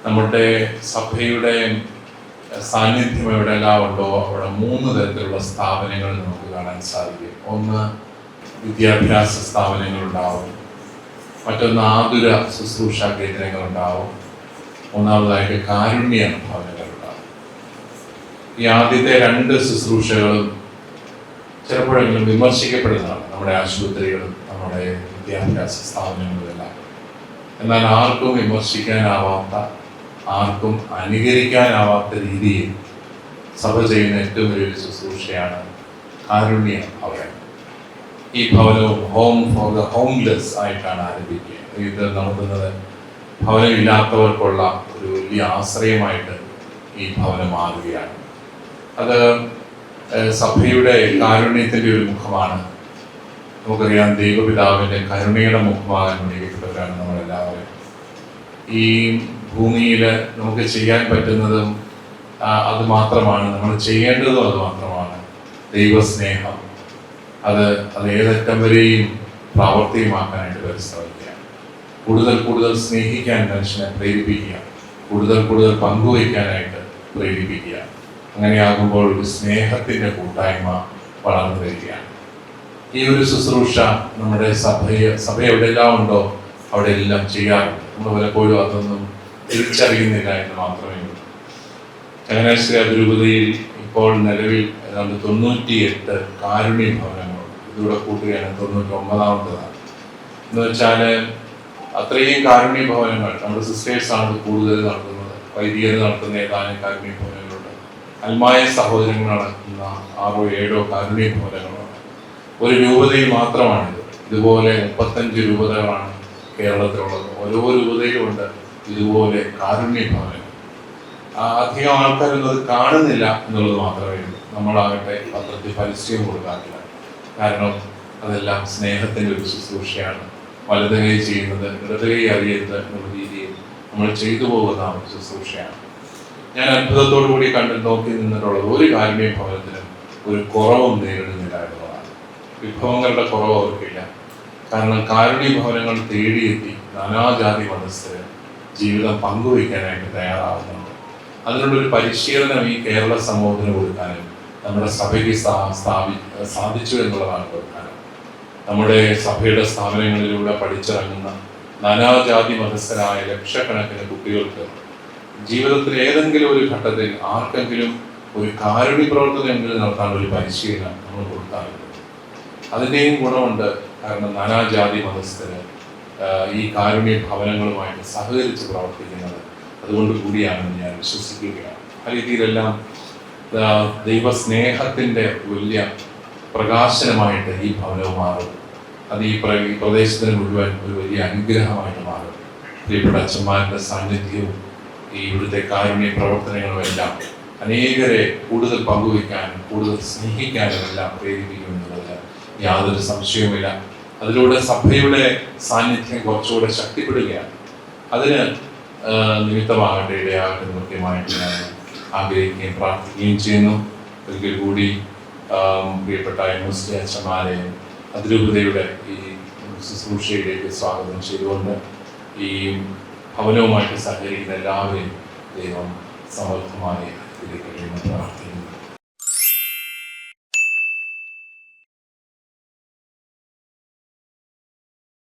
നമ്മുടെ സഭയുടെ സാന്നിധ്യം എവിടെയെല്ലാം ഉണ്ടോ അവിടെ 3 തരത്തിലുള്ള സ്ഥാപനങ്ങൾ നമുക്ക് കാണാൻ സാധിക്കും. ഒന്ന്, വിദ്യാഭ്യാസ സ്ഥാപനങ്ങളുണ്ടാവും. മറ്റൊന്ന്, ആതുര ശുശ്രൂഷ കേന്ദ്രങ്ങളുണ്ടാവും. മൂന്നാമതായിട്ട് കാരുണ്യ ഭവനങ്ങളുണ്ടാവും. ഈ ആദ്യത്തെ 2 ശുശ്രൂഷകളും ചിലപ്പോഴെങ്കിലും വിമർശിക്കപ്പെടുന്നതാണ്, നമ്മുടെ ആശുപത്രികളും നമ്മുടെ വിദ്യാഭ്യാസ സ്ഥാപനങ്ങളുമെല്ലാം. എന്നാൽ ആർക്കും വിമർശിക്കാനാവാത്ത, ആർക്കും അനുകരിക്കാനാവാത്ത രീതിയിൽ സഭ ചെയ്യുന്ന ഏറ്റവും വലിയൊരു ശുശ്രൂഷയാണ് കാരുണ്യ ഭവനം. ഈ ഭവനവും ഹോം ഫോർ ദ ഹോംലെസ് ആയിട്ടാണ് ആരംഭിക്കുക. ഇത് നടത്തുന്നത് ഭവനമില്ലാത്തവർക്കുള്ള ഒരു വലിയ ആശ്രയമായിട്ട് ഈ ഭവനം മാറുകയാണ്. അത് സഭയുടെ കാരുണ്യത്തിൻ്റെ ഒരു മുഖമാണ്. നമുക്കറിയാം, ദൈവപിതാവിൻ്റെ കരുണയുടെ മുഖമാകാൻ വേണ്ടിയിട്ടുള്ളവരാണ് നമ്മളെല്ലാവരും. ഈ ഭൂമിയിൽ നമുക്ക് ചെയ്യാൻ പറ്റുന്നതും അത് മാത്രമാണ്, നമ്മൾ ചെയ്യേണ്ടതും അത് മാത്രമാണ്. ദൈവസ്നേഹം അത് ഏതറ്റം വരെയും പ്രാവർത്തികമാക്കാനായിട്ട് പരിശ്രമിക്കുക, കൂടുതൽ സ്നേഹിക്കാൻ മനുഷ്യനെ പ്രേരിപ്പിക്കുക, കൂടുതൽ പങ്കുവയ്ക്കാനായിട്ട് പ്രേരിപ്പിക്കുക. അങ്ങനെയാകുമ്പോൾ ഒരു സ്നേഹത്തിൻ്റെ കൂട്ടായ്മ വളർന്നു വരികയാണ്. ഈ ഒരു ശുശ്രൂഷ നമ്മുടെ സഭ എവിടെയെല്ലാം ഉണ്ടോ അവിടെ എല്ലാം ചെയ്യാറുണ്ട്. നമ്മൾ പലപ്പോഴും അതൊന്നും തിരിച്ചറിയുന്നില്ല എന്ന് മാത്രമേ ഉള്ളൂ. ചങ്ങനാശ്ശേരി അതിരൂപതയിൽ ഇപ്പോൾ നിലവിൽ ഏതാണ്ട് 98 കാരുണ്യ ഭവനങ്ങളുണ്ട്. ഇതിലൂടെ കൂട്ടുകയാണ് 99ാമത്തേതാണ്. എന്ന് വെച്ചാൽ അത്രയും കാരുണ്യ ഭവനങ്ങൾ നമ്മുടെ സിസ്റ്റേഴ്സാണ് കൂടുതൽ നടത്തുന്നത്. വൈദികർ നടത്തുന്ന ഏതാനും കാരുണ്യ ഭവനങ്ങളുണ്ട്. അൽമായ സഹോദരങ്ങൾ നടത്തുന്ന 6-7 കാരുണ്യ ഭവനങ്ങളുണ്ട്. ഒരു രൂപതയിൽ മാത്രമാണിത്. ഇതുപോലെ 35 രൂപതകളാണ് കേരളത്തിലുള്ളത്. ഓരോ രൂപതയിലുമുണ്ട് ഇതുപോലെ കാരുണ്യ ഭവനം. അധികം ആൾക്കാരൊന്നും അത് കാണുന്നില്ല എന്നുള്ളത് മാത്രമേ ഉള്ളൂ. നമ്മളാകട്ടെ പത്രത്തിൽ പരസ്യം കൊടുക്കാറില്ല. കാരണം അതെല്ലാം സ്നേഹത്തിൻ്റെ ഒരു ശുശ്രൂഷയാണ്. വലത് കൈ ചെയ്യുന്നത് ഇടത് കൈ അറിയരുത് എന്നുള്ള രീതിയിൽ നമ്മൾ ചെയ്തു പോകുന്ന ഒരു ശുശ്രൂഷയാണ്. ഞാൻ അത്ഭുതത്തോടു കൂടി നോക്കി നിന്നിട്ടുള്ളത് ഒരു കാരുണ്യ ഭവനത്തിനും ഒരു കുറവും നേരിടുന്നില്ല എന്നുള്ളതാണ്. വിഭവങ്ങളുടെ കുറവ് അവർക്കില്ല. കാരണം കാരുണ്യ ഭവനങ്ങൾ തേടിയെത്തി നാനാജാതി മതസ്ഥര് ജീവിതം പങ്കുവയ്ക്കാനായിട്ട് തയ്യാറാവുന്നുണ്ട്. അതിനുള്ളൊരു പരിശീലനം ഈ കേരള സമൂഹത്തിന് കൊടുക്കാനും നമ്മുടെ സഭയ്ക്ക് സാധിച്ചു എന്നുള്ളതാണ് പ്രധാനം. നമ്മുടെ സഭയുടെ സ്ഥാപനങ്ങളിലൂടെ പഠിച്ചിറങ്ങുന്ന നാനാജാതി മതസ്ഥരായ ലക്ഷക്കണക്കിന് കുട്ടികൾക്ക് ജീവിതത്തിൽ ഏതെങ്കിലും ഒരു ഘട്ടത്തിൽ ആർക്കെങ്കിലും ഒരു കാരുണ്യ പ്രവർത്തനമെങ്കിലും നടത്താനുള്ള ഒരു പരിശീലനം നമ്മൾ കൊടുക്കാറുണ്ട്. അതിൻ്റെയും ഗുണമുണ്ട്. കാരണം നാനാജാതി മതസ്ഥര് ഈ കാരുണ്യ ഭവനങ്ങളുമായിട്ട് സഹകരിച്ച് പ്രവർത്തിക്കുന്നത് അതുകൊണ്ട് കൂടിയാണെന്ന് ഞാൻ വിശ്വസിക്കുകയാണ്. ആ രീതിയിലെല്ലാം ദൈവസ്നേഹത്തിൻ്റെ വലിയ പ്രകാശനമായിട്ട് ഈ ഭവനവും മാറും. അത് ഈ പ്രദേശത്തിന് മുഴുവൻ ഒരു വലിയ അനുഗ്രഹമായിട്ട് മാറും. പ്രിയപ്പെട്ട അച്ഛന്മാരുടെ സാന്നിധ്യവും ഈ ഇവിടുത്തെ കാരുണ്യ പ്രവർത്തനങ്ങളും എല്ലാം അനേകരെ കൂടുതൽ പങ്കുവയ്ക്കാനും കൂടുതൽ സ്നേഹിക്കാനും എല്ലാം പ്രേരിപ്പിക്കുമെന്നുള്ളത് യാതൊരു സംശയവുമില്ല. അതിലൂടെ സഭയുടെ സാന്നിധ്യം കുറച്ചുകൂടെ ശക്തിപ്പെടുകയാണ്. അതിന് നിമിത്തമാകട്ടെ, ഇടയാകട്ടെ കൃത്യമായിട്ട് ഞാൻ ആഗ്രഹിക്കുകയും പ്രാർത്ഥിക്കുകയും ചെയ്യുന്നു. ഒരിക്കൽ കൂടി പ്രിയപ്പെട്ട MST അച്ഛന്മാരെയും അതിരൂപതയുടെ ഈ ശുശ്രൂഷയിലേക്ക് സ്വാഗതം ചെയ്തുകൊണ്ട് ഈ ഭവനവുമായിട്ട് സഹകരിക്കുന്ന എല്ലാവരെയും ദൈവം സമർത്ഥമായി ഇതിലേക്ക് പ്രാർത്ഥിക്കുന്നു.